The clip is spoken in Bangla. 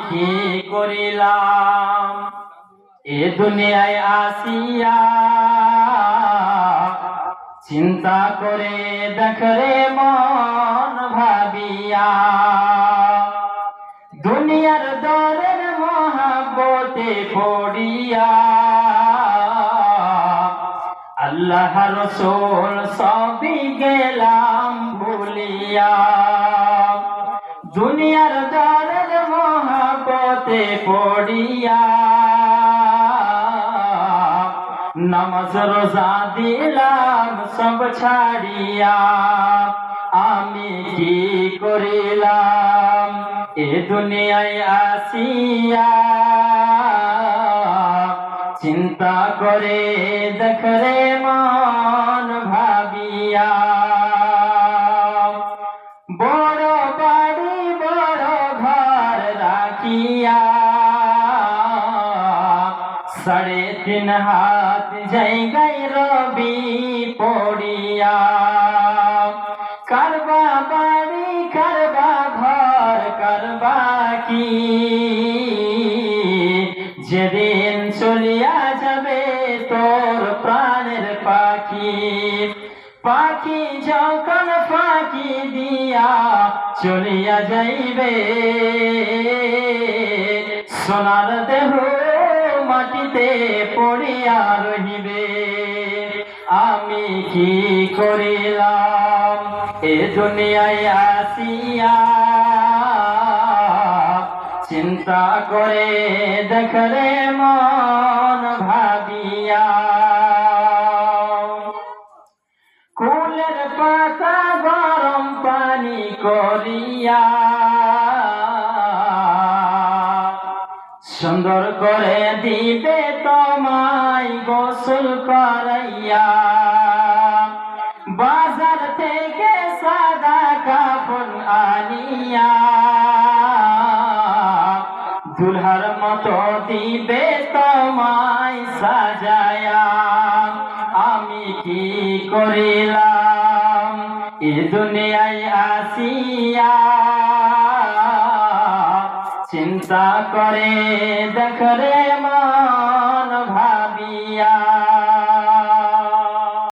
কি করিলাম এ দুনিয়ায় আসিয়া, চিন্তা করে দেখরে মন ভাবিয়া, দুনিয়ার দরের মহাব্বতে পড়িয়া, আল্লাহ রসুল সবই গেলাম ভুলিয়া। দুনিয়ার দরের মহাব্বতে পড়িয়া, নামাজ রোজা দিলাম সব ছাড়িয়া। আমি কি করিলাম এ দুনিয়ায় আসিয়া, চিন্তা করে দেখরে মন ভাবিয়া। বড় বাড়ি বড় ঘর রাখিয়া, 3.5 হাত জায়গায় রবি পড়িয়া, কারবা বাড়ি কারবা ঘর কারবা কি, যেদিন চলিয়া যাবে তোর প্রাণের পাখি। পাখি যখন ফাঁকি দিয়া চলিয়া যাইবে, সোনার দেহ মাটিতে পড়িয়া রহিবে। আমি কি করিলাম এ দুনিয়ায় আসিয়া, চিন্তা করে দেখরে মন ভাবিয়া। কুলের পাতা গরম পানি করিয়া, সুন্দর করে দিবে তোমায় গোসল করাইয়া। বাজার থেকে সাদা কাপড় আনিয়া, দুলহার মতো দিবে তোমায় সাজায়া। আমি কি করিলাম এ দুনিয়ায় আসিয়া, চিন্তা করে দেখরে মন